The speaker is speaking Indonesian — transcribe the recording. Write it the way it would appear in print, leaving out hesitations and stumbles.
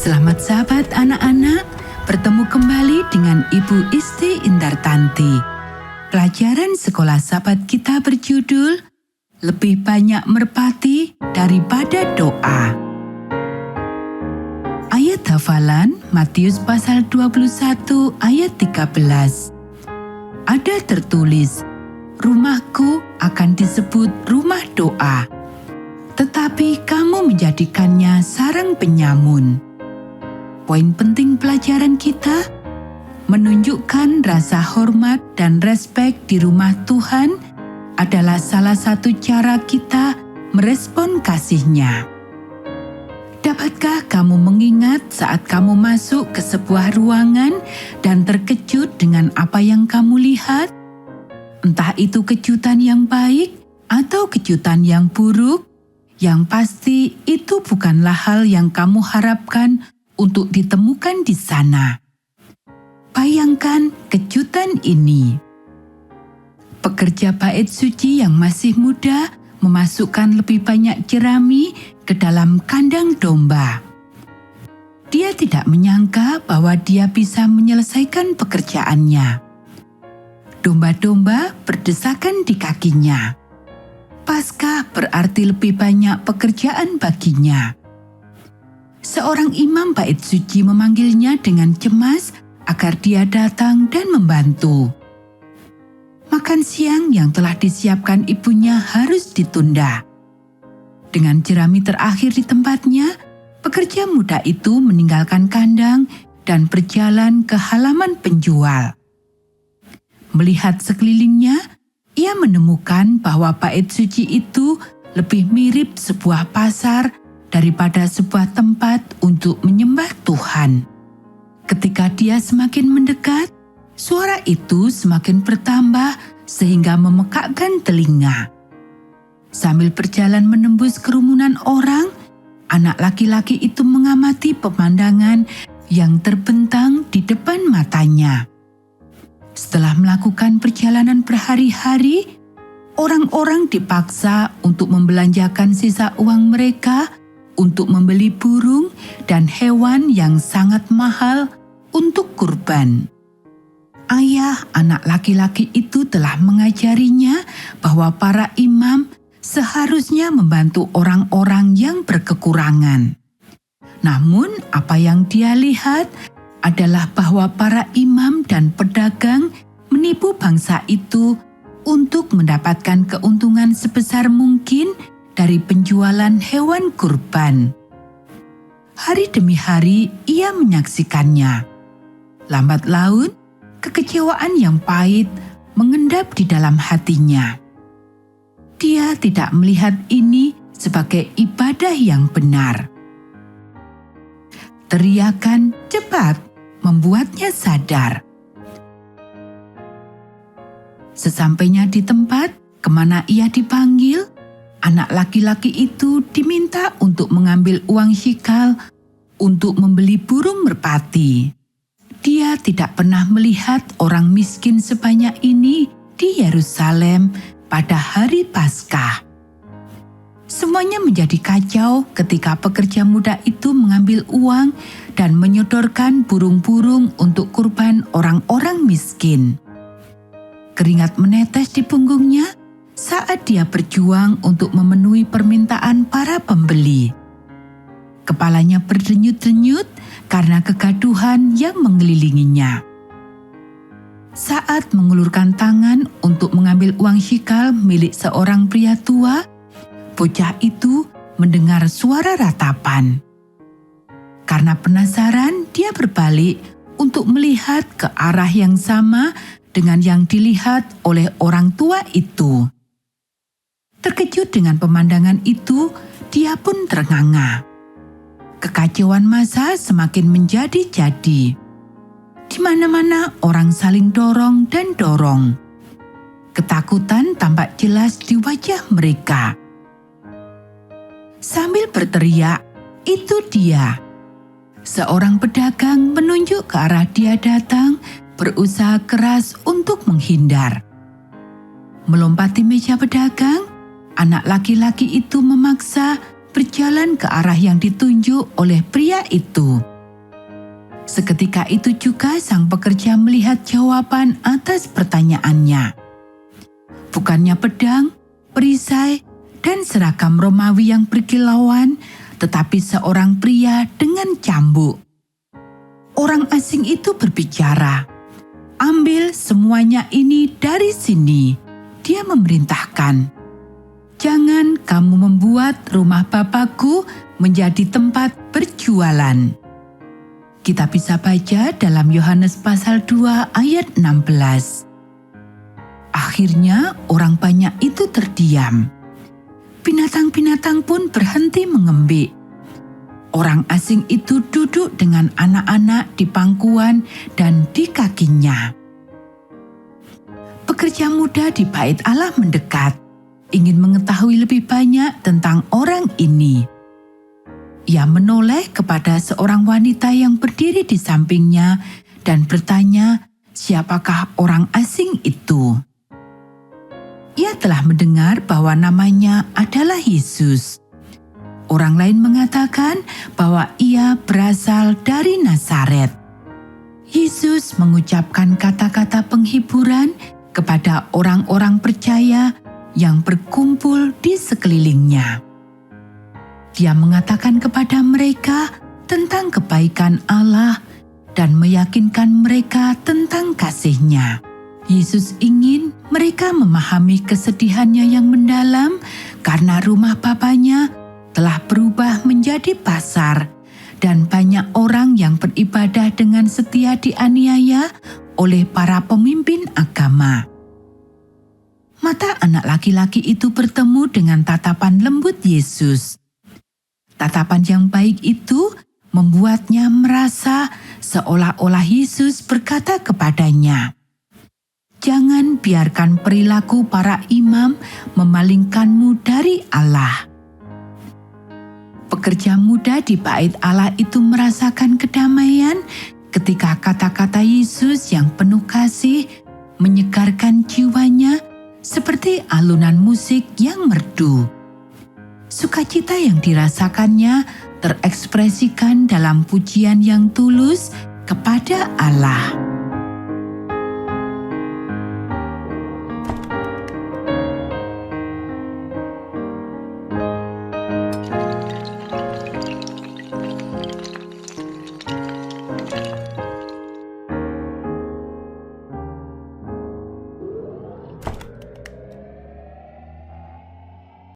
Selamat sahabat anak-anak, bertemu kembali dengan Ibu Isti Indartanti. Pelajaran sekolah sahabat kita berjudul Lebih Banyak Merpati Daripada Doa. Ayat hafalan Matius pasal 21 ayat 13. Ada tertulis, rumahku akan disebut rumah doa, tetapi kamu menjadikannya sarang penyamun. Poin penting pelajaran kita, menunjukkan rasa hormat dan respek di rumah Tuhan adalah salah satu cara kita merespon kasih-Nya. Dapatkah kamu mengingat saat kamu masuk ke sebuah ruangan dan terkejut dengan apa yang kamu lihat? Entah itu kejutan yang baik atau kejutan yang buruk, yang pasti itu bukanlah hal yang kamu harapkan untuk ditemukan di sana. Bayangkan kejutan ini. Pekerja bait suci yang masih muda memasukkan lebih banyak jerami ke dalam kandang domba. Dia tidak menyangka bahwa dia bisa menyelesaikan pekerjaannya. Domba-domba berdesakan di kakinya. Paskah berarti lebih banyak pekerjaan baginya. Seorang imam bait suci memanggilnya dengan cemas agar dia datang dan membantu. Makan siang yang telah disiapkan ibunya harus ditunda. Dengan jerami terakhir di tempatnya, pekerja muda itu meninggalkan kandang dan berjalan ke halaman penjual. Melihat sekelilingnya, ia menemukan bahwa bait suci itu lebih mirip sebuah pasar daripada sebuah tempat untuk menyembah Tuhan. Ketika dia semakin mendekat, suara itu semakin bertambah sehingga memekakkan telinga. Sambil berjalan menembus kerumunan orang, anak laki-laki itu mengamati pemandangan yang terbentang di depan matanya. Setelah melakukan perjalanan berhari-hari, orang-orang dipaksa untuk membelanjakan sisa uang mereka untuk membeli burung dan hewan yang sangat mahal untuk kurban. Ayah anak laki-laki itu telah mengajarinya bahwa para imam seharusnya membantu orang-orang yang berkekurangan. Namun apa yang dia lihat adalah bahwa para imam dan pedagang menipu bangsa itu untuk mendapatkan keuntungan sebesar mungkin dari penjualan hewan kurban. Hari demi hari ia menyaksikannya. Lambat laun, kekecewaan yang pahit mengendap di dalam hatinya. Dia tidak melihat ini sebagai ibadah yang benar. Teriakan cepat membuatnya sadar. Sesampainya di tempat kemana ia dipanggil, anak laki-laki itu diminta untuk mengambil uang syikal untuk membeli burung merpati. Dia tidak pernah melihat orang miskin sebanyak ini di Yerusalem pada hari Paskah. Semuanya menjadi kacau ketika pekerja muda itu mengambil uang dan menyodorkan burung-burung untuk kurban orang-orang miskin. Keringat menetes di punggungnya saat dia berjuang untuk memenuhi permintaan para pembeli. Kepalanya berdenyut-denyut karena kegaduhan yang mengelilinginya. Saat mengulurkan tangan untuk mengambil uang syikal milik seorang pria tua, bocah itu mendengar suara ratapan. Karena penasaran, dia berbalik untuk melihat ke arah yang sama dengan yang dilihat oleh orang tua itu. Terkejut dengan pemandangan itu, dia pun ternganga. Kekacauan massa semakin menjadi-jadi. Di mana-mana orang saling dorong dan dorong. Ketakutan tampak jelas di wajah mereka. Sambil berteriak, "Itu dia!" Seorang pedagang menunjuk ke arah dia datang, berusaha keras untuk menghindar. Melompati meja pedagang, anak laki-laki itu memaksa berjalan ke arah yang ditunjuk oleh pria itu. Seketika itu juga sang pekerja melihat jawaban atas pertanyaannya. Bukannya pedang, perisai, dan seragam Romawi yang berkilauan, tetapi seorang pria dengan cambuk. Orang asing itu berbicara, "Ambil semuanya ini dari sini," dia memerintahkan. "Jangan kamu membuat rumah Bapakku menjadi tempat berjualan." Kita bisa baca dalam Yohanes pasal 2 ayat 16. Akhirnya orang banyak itu terdiam. Binatang-binatang pun berhenti mengembik. Orang asing itu duduk dengan anak-anak di pangkuan dan di kakinya. Pekerja muda di bait Allah mendekat, ingin mengetahui lebih banyak tentang orang ini. Ia menoleh kepada seorang wanita yang berdiri di sampingnya dan bertanya, siapakah orang asing itu? Ia telah mendengar bahwa namanya adalah Yesus. Orang lain mengatakan bahwa ia berasal dari Nazaret. Yesus mengucapkan kata-kata penghiburan kepada orang-orang percaya yang berkumpul di sekelilingnya. Dia mengatakan kepada mereka tentang kebaikan Allah dan meyakinkan mereka tentang kasih-Nya. Yesus ingin mereka memahami kesedihannya yang mendalam karena rumah Bapanya telah berubah menjadi pasar dan banyak orang yang beribadah dengan setia dianiaya oleh para pemimpin agama. Mata anak laki-laki itu bertemu dengan tatapan lembut Yesus. Tatapan yang baik itu membuatnya merasa seolah-olah Yesus berkata kepadanya, "Jangan biarkan perilaku para imam memalingkanmu dari Allah." Pekerja muda di bait Allah itu merasakan kedamaian ketika kata-kata Yesus yang penuh kasih menyegarkan jiwanya seperti alunan musik yang merdu. Sukacita yang dirasakannya terekspresikan dalam pujian yang tulus kepada Allah.